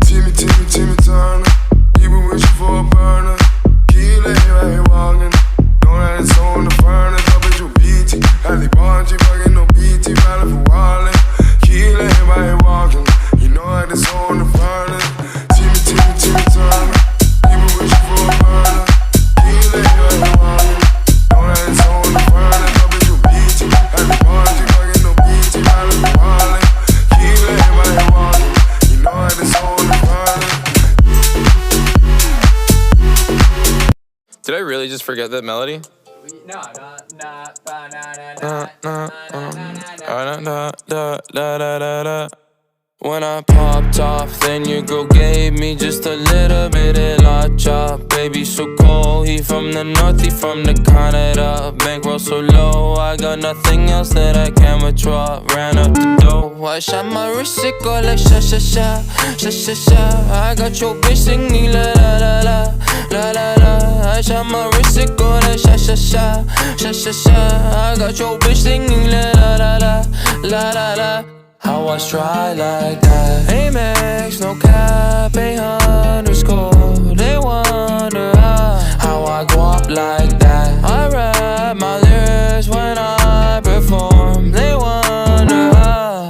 Timmy Turner. People wishing for a burner. Key lay right here walking. Know that it's on the furnace. WBT. Halle Bargy fucking no BT. Valid for Wallin. Key lay right here walking. You know that it's on the furnace. Timmy Turner. People wishing for a burner. Key lay right here walking. Know that it's on the furnace. WBT. Halle Bargy fucking no BT. Valid for Wallin. Key lay right here walking. You know that it's on the furnace. Did I really just forget that melody? No. When I popped off, then your girl gave me just a little bit of la chop. Baby so cold, he from the north, he from the Canada. Bankroll so low, I got nothing else that I can withdraw. Ran up the dough, I shot my wrist, it go like sha sha sha, sha sha sha. I got your bitch singing la la la la, la la la. I shot my wrist, it go like sha sha sha, sha sha sha. I got your bitch singing la la la la, la la la. How I try like that? Amex, no cap, 800. They wonder how I go up like that. I rap my lyrics when I perform. They wonder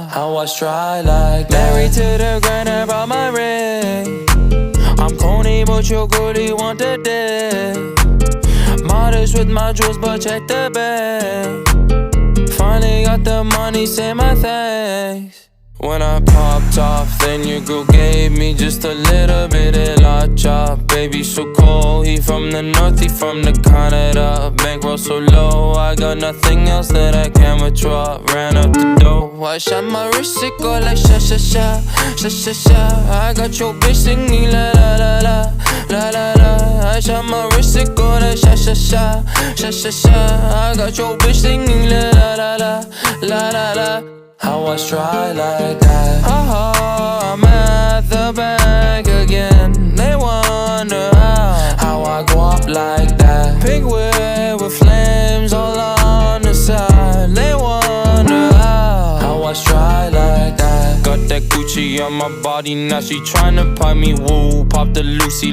how I try like that. Married to the grind, I brought my ring. I'm corny, but your girlie want the dick. Modest with my jewels, but check the bag. Finally got the money, say my thanks. When I popped off, then your girl gave me just a little bit of la chop. Baby so cold, he from the north, he from the Canada. Bankroll so low, I got nothing else that I can withdraw. Ran up the dough, I shot my wrist, it go like sha sha sha, sha sha sha. I got your bitch singing la la la la, la la la. I shot my wrist, it go like sha sha sha, sha sha sha. I got your bitch singing la la la la, la la la. How I try like that? I'm at the bank again. They wonder how I go up like that. Pink whip with flames all on the side. They wonder how I try like that. Got that Gucci on my body, now she tryna pipe me, woo. Pop the loosey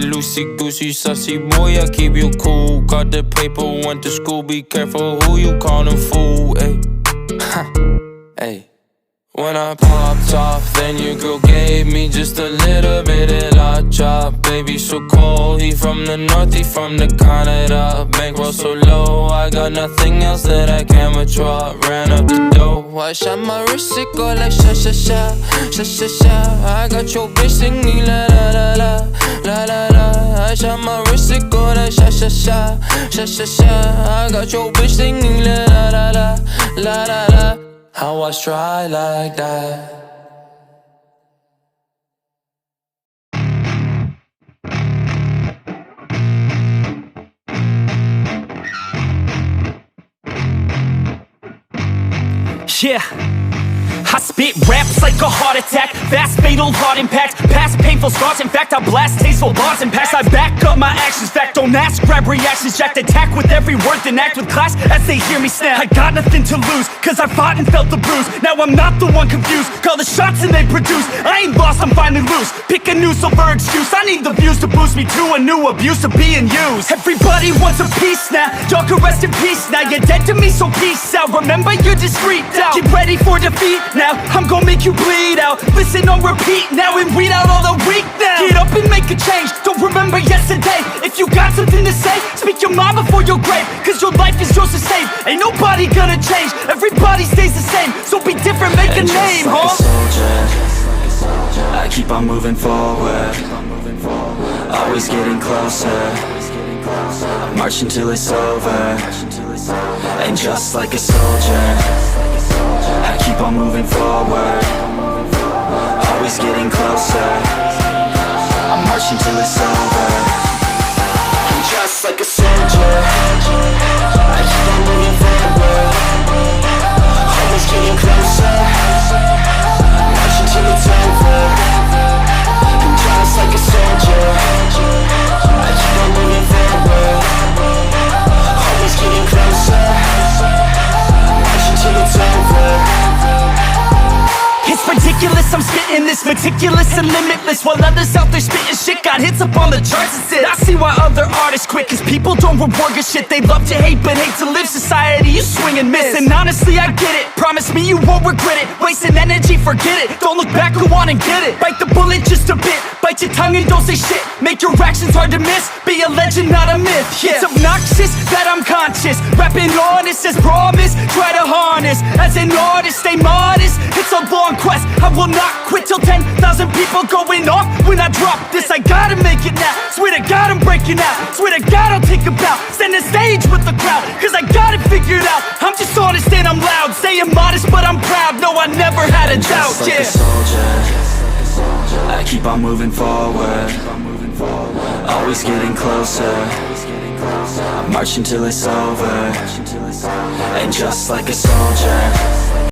goosey, sussy boy, I keep you cool. Got the paper, went to school, be careful who you callin' fool, ayy. Ayy. When I popped off, then your girl gave me just a little bit of la chop. Baby so cold, he from the north, he from the Canada. Bankroll so low, I got nothing else that I can withdraw. Ran up the dough, I shot my wrist, it go like sha sha sha, sha sha sha. I got your bitch singing la la la la, la la la. I shot my wrist, it go like sha sha sha, sha sha sha. I got your bitch singing la la la la, la la la. How I try like that? Yeah, I spit raps like a heart attack. Fast, fatal, hard impact. Past painful scars, in fact I blast tasteful bars and packs. I back up my actions, fact don't ask. Grab reactions, jacked attack with every word. Then act with class as they hear me snap. I got nothing to lose, cause I fought and felt the bruise. Now I'm not the one confused, call the shots and they produce. I ain't lost, I'm finally loose. Pick a new silver excuse, I need the views to boost me to a new abuse of being used. Everybody wants a piece now, y'all can rest in peace now. You're dead to me, so peace out. Remember you're discreet out. Get ready for defeat now, I'm gonna make you bleed out. Listen on repeat now and weed out all the weak now. Get up and make a change, don't remember yesterday. If you got something to say, speak your mind before your grave. Cause your life is yours to save, ain't nobody gonna change. Everybody stays the same, so be different, make a name, like a soldier, I keep on moving forward, always getting closer. I march until it's over, and just like a soldier, I keep on moving forward, always getting closer. I march until it's over, and just like a soldier, I keep on moving forward, always getting closer. I march until it's over, and just like a soldier, I keep on moving forward, always getting closer. I march until it's over. It's ridiculous I'm spitting this meticulous and limitless, while others out there spitting shit got hits up on the charts and shit. I see why other artists quit, cause people don't reward good shit. They love to hate but hate to live. Society, you swing and miss. And honestly, I get it. Promise me you won't regret it. Wasting energy, forget it. Don't look back, go on and get it. Bite the bullet just a bit. Bite your tongue and don't say shit. Make your actions hard to miss. Be a legend, not a myth. Yeah. It's obnoxious that I'm conscious. Rapping honest as promise. Try to harness. As an artist, stay modest. It's a long quest. I will not quit till 10,000 people going off when I drop this. I gotta make it now. Swear to God I'm breaking out. Swear to God I'll take a bow. Stand the stage with the crowd, cause I got it figured out. I'm just honest and I'm loud. Saying modest but I'm proud. No, I never had a doubt. Just like a soldier, I keep on moving forward. Always getting closer. I march until it's over. And just like a soldier,